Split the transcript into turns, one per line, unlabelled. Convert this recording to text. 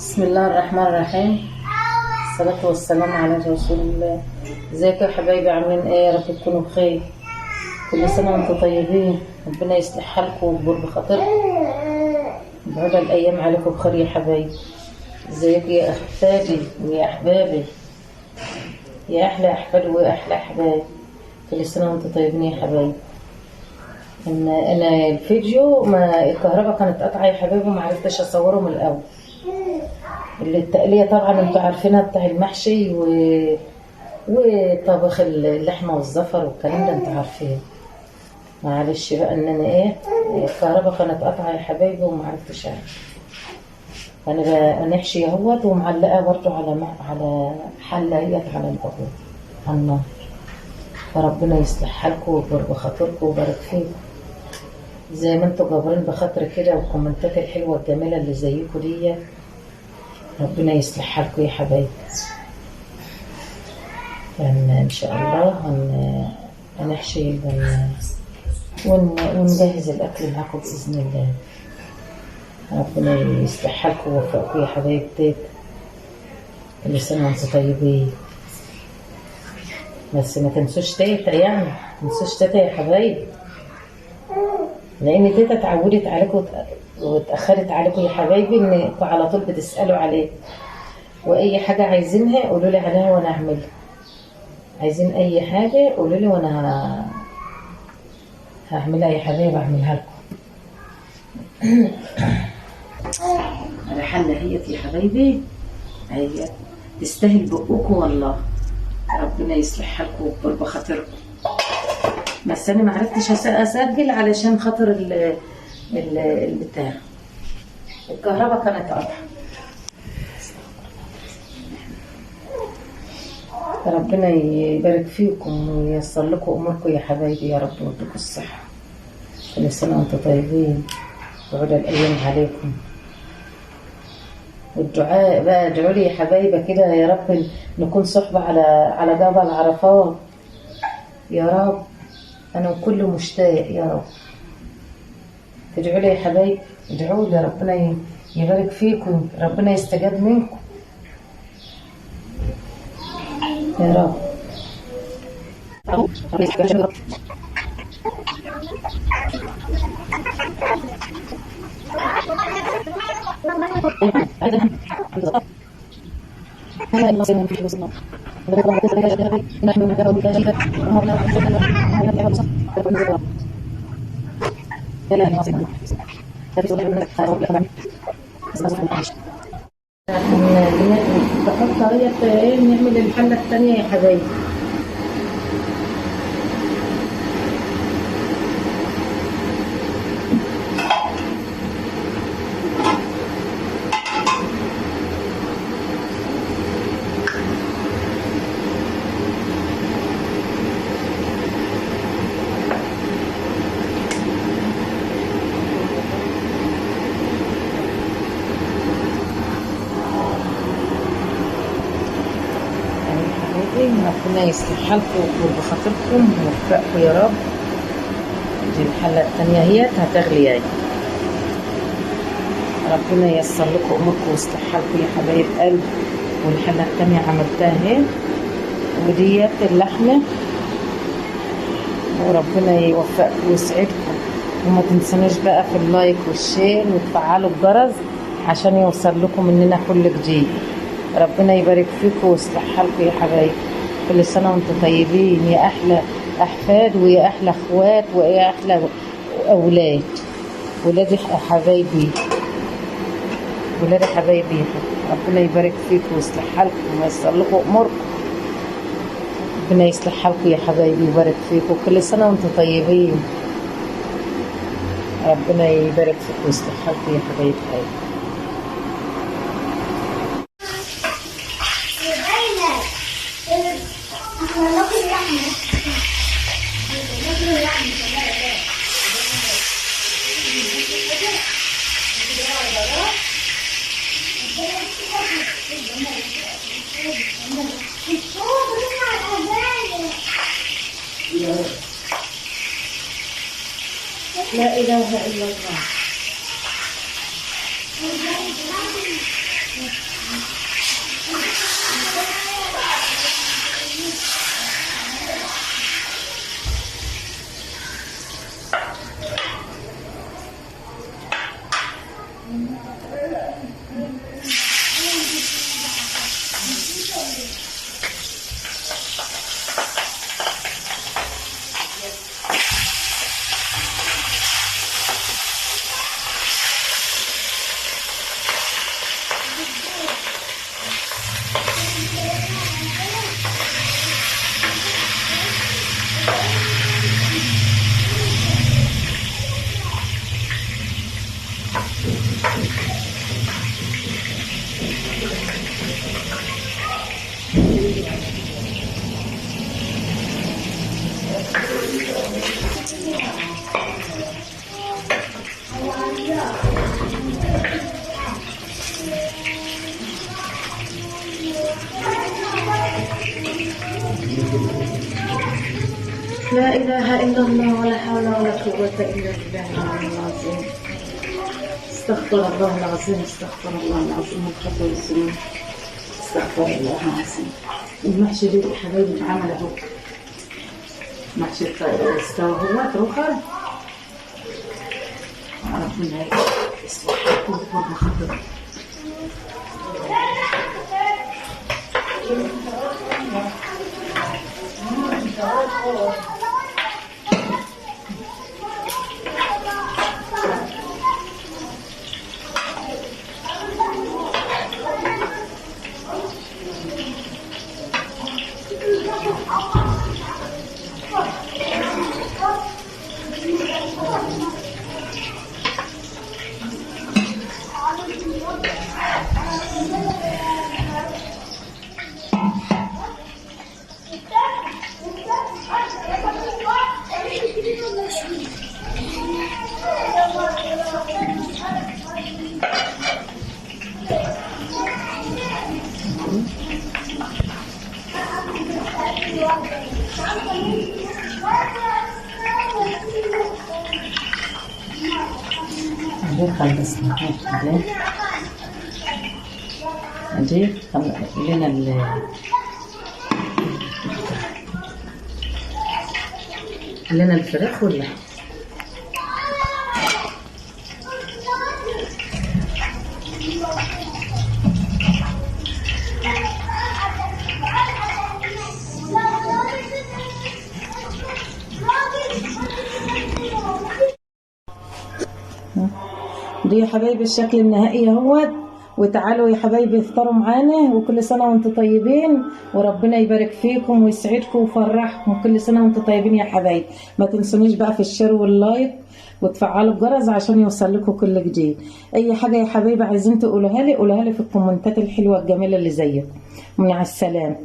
بسم الله الرحمن الرحيم. الصلاة والسلام على رسول الله. ازيكم يا حبايبي، عاملين ايه؟ يا رب تكونوا بخير. كل سنة وانتم طيبين، ربنا يصلح حالكم ويكبر بخاطركم، بعد الأيام عليكم بخير يا حبايبي. ازيكم يا أحبابي ويا أحبابي، يا أحلى أحفاد وأحلى أحباب. كل سنة وانتم طيبين يا حبايبي. أنا الفيديو ما الكهرباء كانت قطعة يا حبايبي، وما عرفتش أصوره من الأول. التقلية طبعا انتوا عارفينها، بتاع المحشي وطبخ اللحمة والزفر والكلام ده انتوا عارفين. معلش بقى ان انا الكهرباء كانت قطعة يا حبايبي وما عرفتش اعمل. انا بقى نحشي اهوت ومعلقة برضو على حلة اهيت على البابور على النار. فربنا يصلح حالكم ويكبر بخاطركم ويبارك فيكم زي ما انتوا جابرين بخاطر كده، والكومنتات الحلوة الجميلة اللي زيكم دي. ربنا يصلح حالكم يا حبايبي. ان شاء الله هنحشي ونجهز الاكل معاكم باذن الله. ربنا يصلح حالكم ويوفقكم يا حبايبي. كل سنه وانتم طيبين. بس ما تنسوش تيتا، يعني ما تنسوش تيتا يا حبايبي، لان تيتا اتعودت عليكم واتاخرت عليكم يا حبايبي، انكم على طول بتسالوا عليه، واي حاجه عايزينها قولوا لي عليها وانا اعملها. عايزين اي حاجه قولوا لي وانا هعملها يا حبايبي، اعملها لكم. الحله هي يا حبايبي، هي تستاهل بقكم والله. ربنا يصلح حالكم ويكبر بخاطركم. بس انا ما عرفتش اسجل علشان خاطر البتاع الكهرباء كانت قطعه. ربنا يبارك فيكم وييسر لكم اموركم يا حبايبي، يا رب ويديكم الصحه. كل سنه وانتم طيبين، وعلى الايام عليكم. والدعاء بقى، ادعوا لي يا حبايبي كده يا رب نكون صحبه على جبل عرفات يا رب. انا وكل مشتاق يا رب. تدعوا لي يا حبايبي، ادعوا لي ربنا يبارك فيكم، ربنا يستجاب منكم يا رب. بحط طريقة نعمل الحلة الثانية يا حبايبي. ربنا يصلح حالكم ويكبر بخاطركم ويوفقكم يا رب. دي الحلة الثانية هي هتغلي يعني. ربنا ييسر لكم اموركم ويصلح حالكم يا حبايب قلب. والحلة الثانية عملتها اهي، وديت اللحمة. وربنا يوفقكم ويسعدكم. وما تنسونوش بقى في اللايك والشير وتفعلوا الجرس عشان يوصل لكم مننا كل جديد. ربنا يبارك فيكم ويصلح حالكم يا حبايبي. كل سنة وانتم طيبين يا أحلى أحفاد ويا أحلى أخوات ويا أحلى أولاد. ولادي حبايبي، ولادي حبايبي، ربنا يبارك فيكم ويصلح حالكم وييسر لكم أموركم. ربنا يصلح حالكم يا حبايبي ويبارك فيكم. كل سنة وانتم طيبين. ربنا يبارك فيكم ويصلح حالكم يا حبايبي. لا إله إلا الله. لا إله إلا الله ولا حول ولا قوة إلا بالله العلي العظيم. استغفر الله العظيم، استغفر الله العظيم من خطأ الذنوب، استغفر الله العظيم. المحشي ده يا حبايبي اتعمل اهو، محشي الطائر استوى اهوت رخر. ربنا يصلح لكم كل خطر. خلصنا دي لنا الفراخ ولا دي يا حبايبي الشكل النهائي اهوت. وتعالوا يا حبايبي افطروا معانا، وكل سنه وانتم طيبين، وربنا يبارك فيكم ويسعدكم ويفرحكم. كل سنه وانتم طيبين يا حبايبي. ما تنسونيش بقى في الشير واللايك وتفعلوا الجرس عشان يوصل لكم كل جديد. اي حاجه يا حبايبي عايزين تقولوها لي قولوها لي في الكومنتات الحلوه الجميله اللي زيكم. مع السلامه.